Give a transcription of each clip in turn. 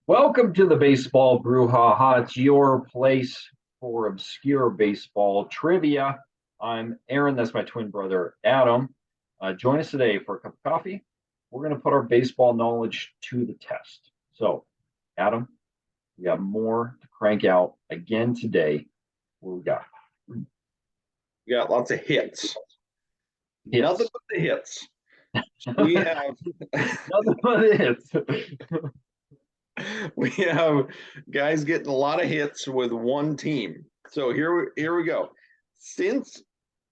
Welcome to the Baseball Brewhaha. It's your place for obscure baseball trivia. I'm Aaron. That's my twin brother, Adam. Join us today for a cup of coffee. We're going to put our baseball knowledge to the test. So, Adam, we got more to crank out again today. What we got? We got lots of hits. Hits. Nothing but the hits. We have nothing but the hits. We have guys getting a lot of hits with one team. So here we go. Since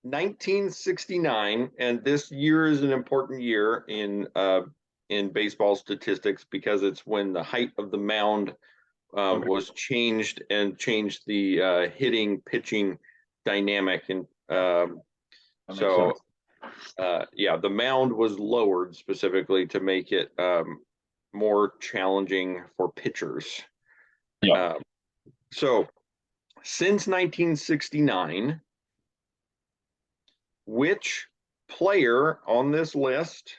1969, and this year is an important year in baseball statistics because it's when the height of the mound was changed and changed the hitting pitching dynamic, and the mound was lowered specifically to make it more challenging for pitchers. Yeah. So since 1969, which player on this list,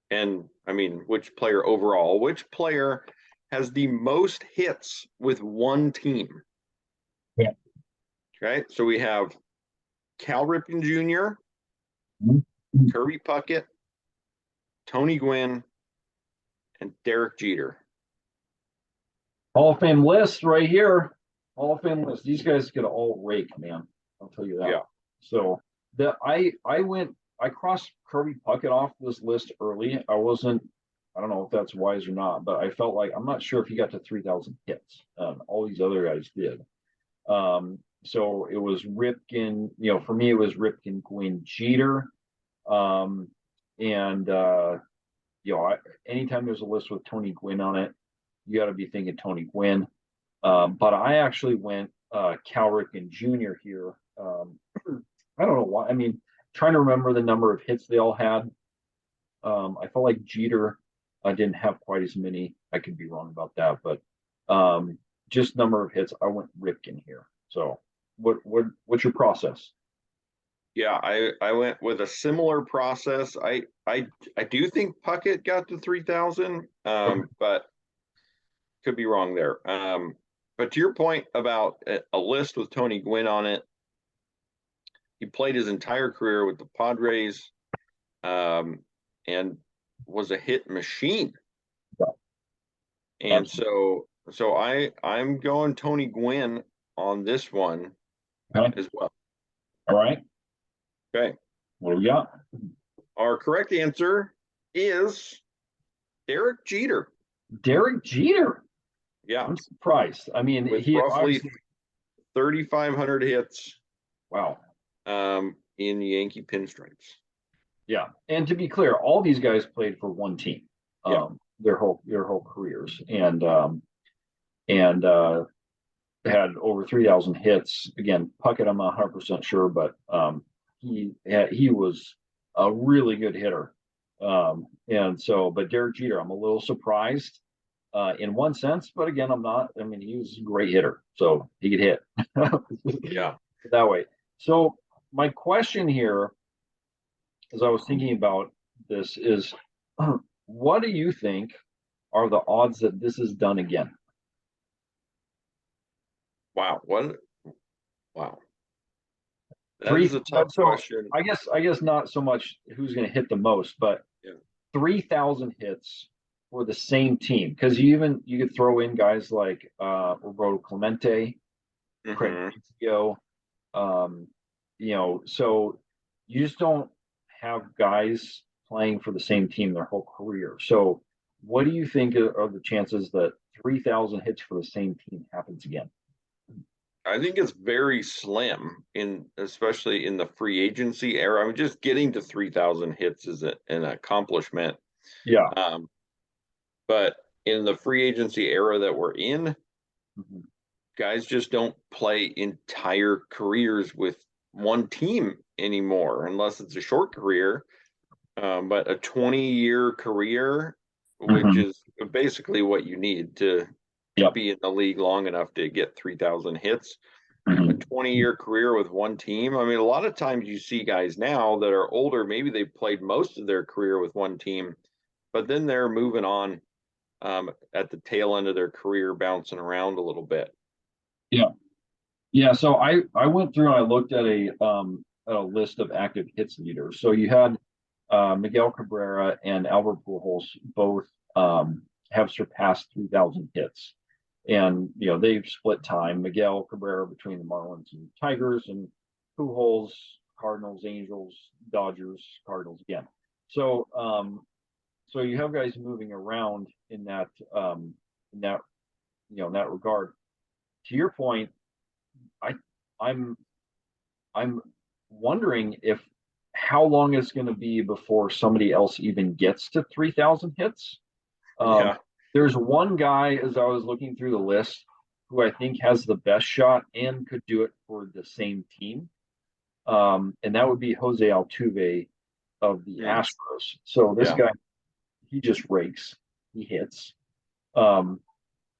which player overall, which player has the most hits with one team? Yeah. Okay, so we have Cal Ripken Jr., Kirby Puckett, Tony Gwynn, and Derek Jeter. Hall of Fame list right here. Hall of Fame list. These guys get all rake, man. I'll tell you that. Yeah. So I crossed Kirby Puckett off this list early. I don't know if that's wise or not, but I felt like I'm not sure if he got to 3,000 hits. All these other guys did. So it was Ripken, for me, it was Ripken, Gwynn, Jeter. Anytime there's a list with Tony Gwynn on it, you got to be thinking Tony Gwynn. But I actually went Cal Ripken Jr. here. I don't know why. Trying to remember the number of hits they all had. I felt like Jeter didn't have quite as many. I could be wrong about that, but just number of hits, I went Ripken here. So what's your process? Yeah, I went with a similar process. I do think Puckett got to 3,000, but could be wrong there. But to your point about a list with Tony Gwynn on it, he played his entire career with the Padres, and was a hit machine. Yeah. And so I'm going Tony Gwynn on this one as well. All right. Okay. What do we got? Our correct answer is Derek Jeter. Derek Jeter. Yeah. I'm surprised. He roughly 3,500 hits. Wow. In Yankee pinstripes. Yeah. And to be clear, all these guys played for one team. Their whole careers, and had over 3,000 hits. Again, Puckett, I'm not 100% sure, but he was a really good hitter. But Derek Jeter, I'm a little surprised in one sense, but again, I'm not. He was a great hitter, so he could hit. Yeah, that way. So my question here, as I was thinking about this, is what do you think are the odds that this is done again? Wow. Wow. That is a tough question. I guess not so much who's going to hit the most, but 3,000 hits for the same team. Because you could throw in guys like Roberto Clemente, Craig Biggio, so you just don't have guys playing for the same team their whole career. So what do you think are the chances that 3,000 hits for the same team happens again? I think it's very slim, especially in the free agency era. Just getting to 3,000 hits is an accomplishment. Yeah. But in the free agency era that we're in, guys just don't play entire careers with one team anymore, unless it's a short career. But a 20-year career, which is basically what you need to be in the league long enough to get 3,000 hits. A 20-year career with one team. A lot of times you see guys now that are older, maybe they played most of their career with one team, but then they're moving on at the tail end of their career, bouncing around a little bit. Yeah. Yeah. So I went through and I looked at a list of active hits leaders. So you had Miguel Cabrera and Albert Pujols both have surpassed 3,000 hits. And, they've split time. Miguel Cabrera between the Marlins and Tigers, and Pujols, Cardinals, Angels, Dodgers, Cardinals again. So, so you have guys moving around in that, in that regard. To your point, I'm I'm wondering if how long it's going to be before somebody else even gets to 3,000 hits. Yeah. There's one guy, as I was looking through the list, who I think has the best shot and could do it for the same team. And that would be Jose Altuve of the Astros. So this guy, he just rakes. He hits.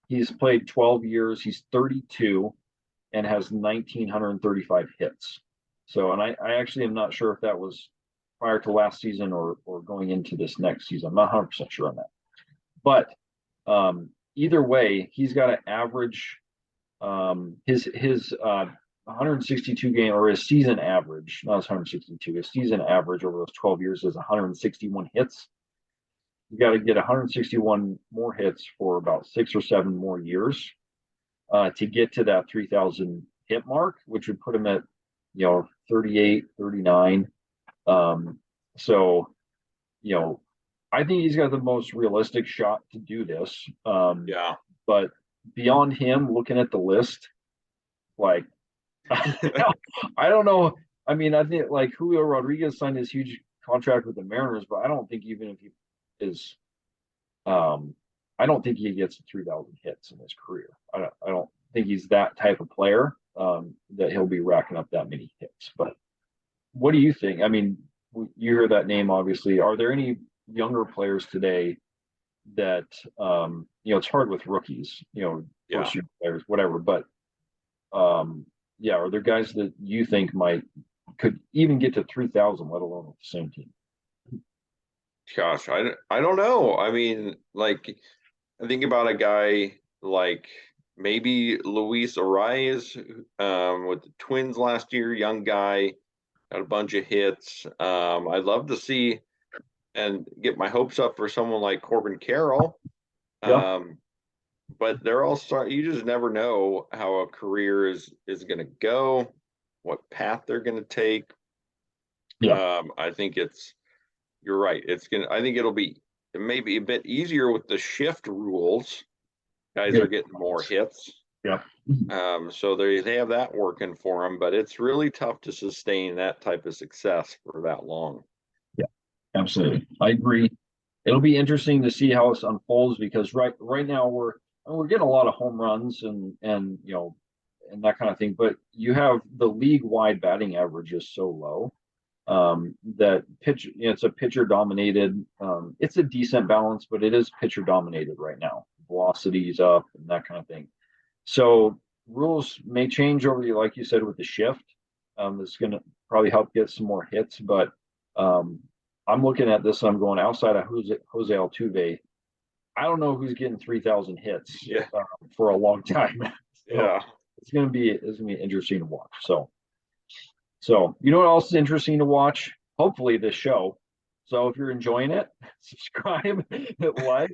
He's played 12 years. He's 32 and has 1,935 hits. So, and I actually am not sure if that was prior to last season or going into this next season. I'm not 100% sure on that. But either way, he's got an average his 162 game, or his season average, not his 162, his season average over those 12 years is 161 hits. You got to get 161 more hits for about 6 or 7 more years to get to that 3,000 hit mark, which would put him at 38, 39. So I think he's got the most realistic shot to do this. But beyond him, looking at the list, like, I don't know. I mean, I think like Julio Rodriguez signed his huge contract with the Mariners, but I don't think even if he is, I don't think he gets 3,000 hits in his career. I don't think he's that type of player that he'll be racking up that many hits. But what do you think? I mean, you hear that name, obviously. Are there any younger players today that it's hard with rookies, first year players, whatever, but are there guys that you think could even get to 3,000, let alone with the same team? Gosh, I don't know. I mean, like, I think about a guy like maybe Luis Arias with the Twins last year, young guy, got a bunch of hits. I'd love to see and get my hopes up for someone like Corbin Carroll. Yeah. But they're all you just never know how a career is going to go, what path they're going to take. Yeah. I think you're right. I think it may be a bit easier with the shift rules. Guys are getting more hits. Yeah. So they have that working for them, but it's really tough to sustain that type of success for that long. Yeah, absolutely. I agree. It'll be interesting to see how this unfolds, because right now we're getting a lot of home runs and that kind of thing, but you have the league wide batting average is so low that it's a pitcher dominated. It's a decent balance, but it is pitcher dominated right now. Velocity is up and that kind of thing. So rules may change over like you said, with the shift. That's going to probably help get some more hits, but I'm looking at this and I'm going, outside of Jose Altuve, I don't know who's getting 3,000 hits for a long time. So it's gonna be interesting to watch. So you know what else is interesting to watch? Hopefully this show. So if you're enjoying it, subscribe, hit like,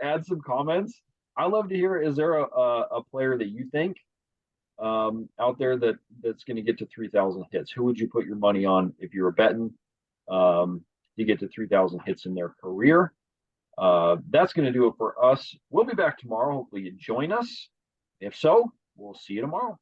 add some comments. I love to hear, is there a player that you think out there that's going to get to 3,000 hits? Who would you put your money on if you were betting to get to 3,000 hits in their career? That's going to do it for us. We'll be back tomorrow. Hopefully you join us. If so, we'll see you tomorrow.